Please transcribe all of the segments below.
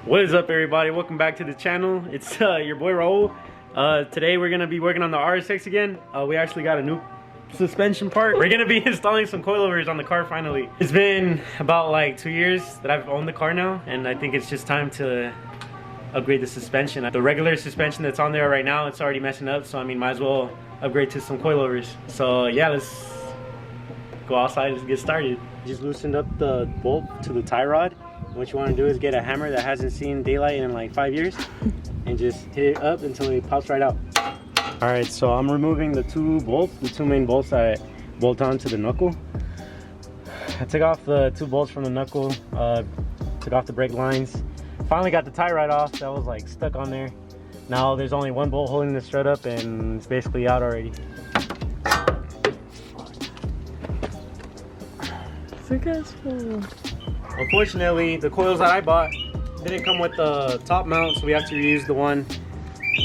What is up, everybody? Welcome back to the channel. It's your boy Raul. Today we're gonna be working on the RS6 again. We actually got a new suspension part. We're gonna be installing some coilovers on the car finally. It's been about like 2 years that I've owned the car now, and I think it's just time to upgrade the suspension. The regular suspension that's on there right now, it's already messing up, so I mean, might as well upgrade to some coilovers. So yeah, let's go outside and get started. Just loosened up the bolt to the tie rod. What you want to do is get a hammer that hasn't seen daylight in like 5 years and just hit it up until it pops right out. Alright, so I'm removing the two main bolts that bolt onto the knuckle. I took off the two bolts from the knuckle, took off the brake lines. Finally got the tie rod off that was like stuck on there. Now there's only one bolt holding the strut up and it's basically out already. Successful. Unfortunately, the coils that I bought didn't come with the top mount, so we have to reuse the one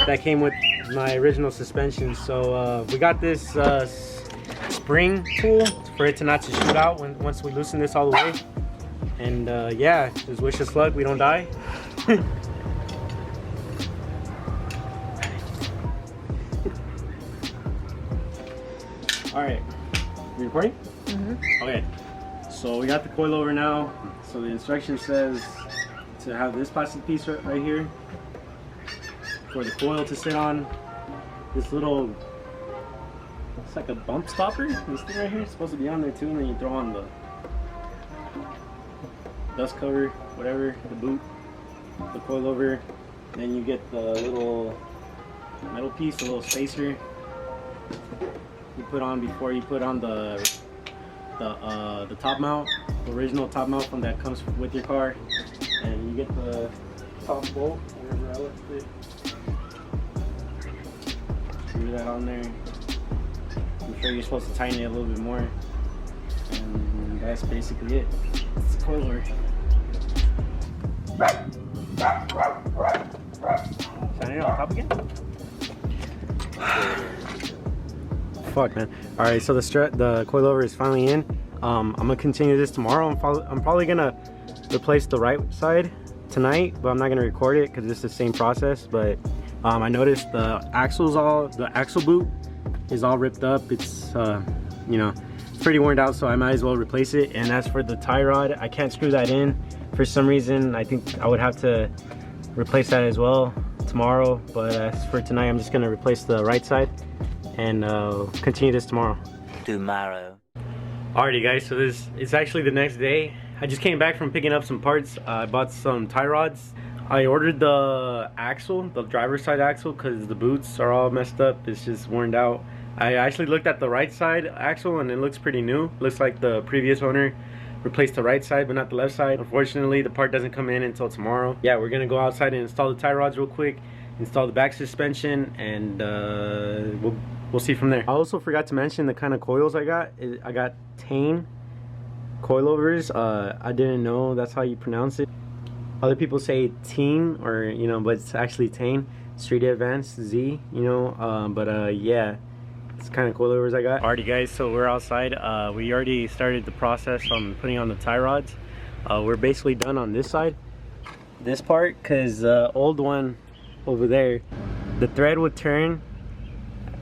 that came with my original suspension. So we got this spring tool for it to not to shoot out once we loosen this all the way. And yeah, just wish us luck, we don't die. Alright, you recording? Mm-hmm. Okay, so we got the coilover now. So the instruction says to have this plastic piece right here for the coil to sit on. This little, it's like a bump stopper. This thing right here is supposed to be on there too, and then you throw on the dust cover, whatever, the boot, the coilover. Then you get the little metal piece, the little spacer you put on before you put on the top mount, the original top mount from that comes with your car, and you get the top bolt wherever I left it. Screw that on there. I'm sure you're supposed to tighten it a little bit more, and that's basically it. It's the coilover. Shine it on top again. Fuck, man. All right, so the coilover is finally in. I'm gonna continue this tomorrow. I'm probably gonna replace the right side tonight, but I'm not gonna record it because it's the same process. But I noticed the axle boot is all ripped up. It's you know, it's pretty worn out, so I might as well replace it. And as for the tie rod, I can't screw that in for some reason. I think I would have to replace that as well tomorrow. But as for tonight, I'm just gonna replace the right side and continue this tomorrow. Alrighty guys, so it's actually the next day. I just came back from picking up some parts. I bought some tie rods. I ordered the axle, the driver's side axle, because the boots are all messed up. It's just worn out. I actually looked at the right side axle and it looks pretty new. Looks like the previous owner replaced the right side but not the left side. Unfortunately, the part doesn't come in until tomorrow. Yeah, we're gonna go outside and install the tie rods real quick, install the back suspension, and we'll see from there. I also forgot to mention the kind of coils I got. I got Tein coilovers. I didn't know that's how you pronounce it. Other people say Tein, or you know, but it's actually Tein. Street Advanced Z, you know. But yeah, it's the kind of coilovers I got. Alrighty guys, so we're outside. We already started the process on putting on the tie rods. We're basically done on this side, this part, because the old one over there, the thread would turn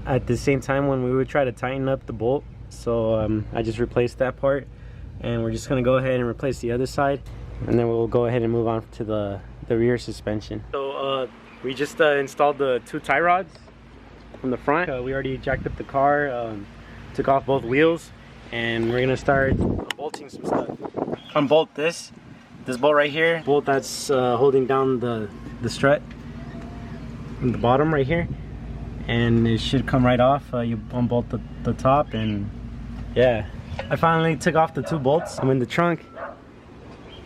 at the same time when we would try to tighten up the bolt. So I just replaced that part, and we're just gonna go ahead and replace the other side, and then we'll go ahead and move on to the rear suspension. So we just installed the two tie rods from the front. We already jacked up the car, took off both wheels, and we're gonna start bolting some stuff. Unbolt this bolt right here, bolt that's holding down the strut from the bottom right here, and it should come right off. You unbolt the top, and yeah, I finally took off the two bolts. I'm in the trunk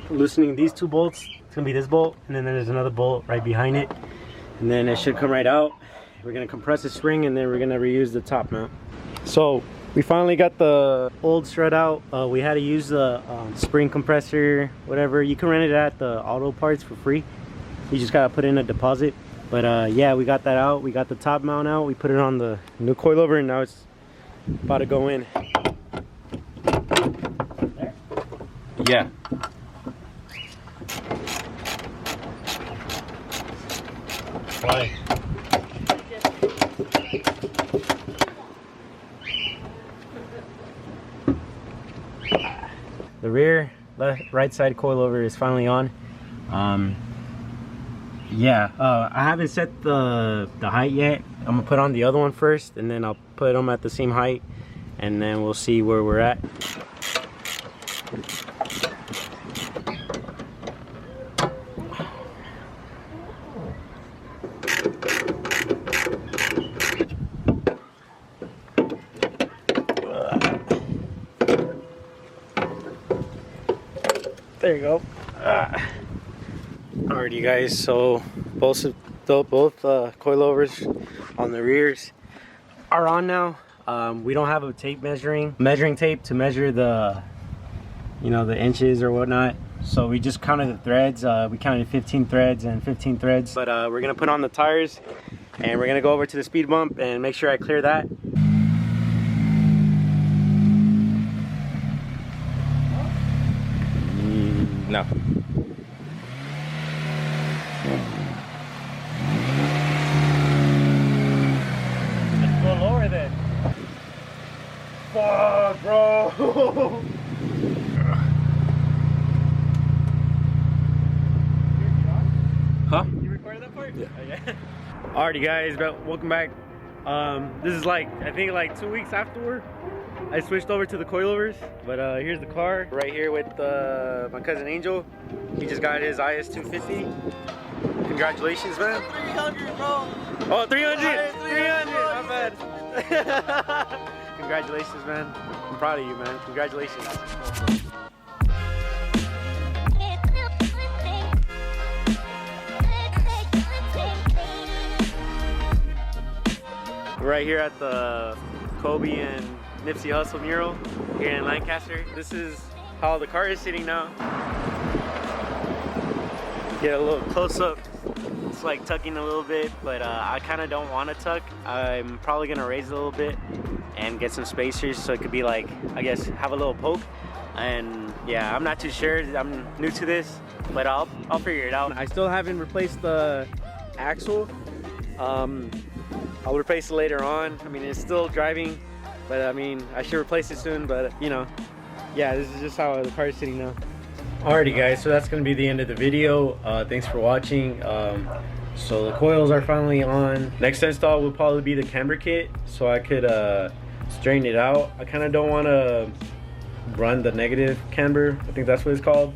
loosening these two bolts. It's gonna be this bolt, and then there's another bolt right behind it, and then it should come right out. We're gonna compress the spring, and then we're gonna reuse the top mount. So we finally got the old strut out. We had to use the spring compressor, whatever. You can rent it at the auto parts for free. You just gotta put in a deposit. But yeah, we got that out. We got the top mount out. We put it on the new coilover, and now it's about to go in. There. Yeah. Why? The rear right side coilover is finally on. Yeah, I haven't set the height yet. I'm gonna put on the other one first, and then I'll put them at the same height, and then we'll see where we're at. There you go. Alrighty guys, so both coilovers on the rears are on now. We don't have a tape measuring tape to measure the, you know, the inches or whatnot. So we just counted the threads. We counted 15 threads and 15 threads. But we're gonna put on the tires, and we're gonna go over to the speed bump and make sure I clear that. No. Let's go lower then. Fuck, bro. Huh? You recorded that part? Yeah. Oh, yeah. Alrighty guys, welcome back. This is like, I think like 2 weeks afterward. I switched over to the coilovers, but here's the car right here with my cousin Angel. He just got his IS250. Congratulations, man. 300, bro. Oh, 300! 300! Not bad. Congratulations, man. I'm proud of you, man. Congratulations. We're right here at the Kobe and Nipsey Hussle mural here in Lancaster. This is how the car is sitting now. Get a little close up. It's like tucking a little bit, but I kind of don't want to tuck. I'm probably gonna raise it a little bit and get some spacers so it could be like, I guess, have a little poke. And yeah, I'm not too sure. I'm new to this, but I'll figure it out. I still haven't replaced the axle. I'll replace it later on. I mean, it's still driving, but I mean, I should replace it soon, but you know, yeah, this is just how the car is sitting now. Alrighty guys, so that's gonna be the end of the video. Thanks for watching. So the coils are finally on. Next install will probably be the camber kit, so I could straighten it out. I kind of don't want to run the negative camber, I think that's what it's called,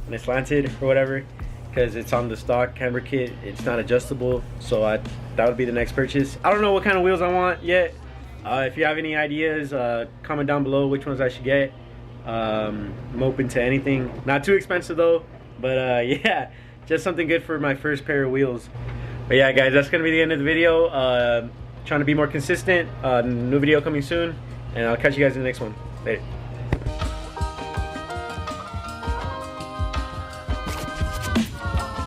and it's slanted or whatever, because it's on the stock camber kit. It's not adjustable, so that would be the next purchase. I don't know what kind of wheels I want yet. If you have any ideas, comment down below which ones I should get. I'm open to anything. Not too expensive though, but yeah, just something good for my first pair of wheels. But yeah guys, that's gonna be the end of the video. Trying to be more consistent. New video coming soon, and I'll catch you guys in the next one. Later.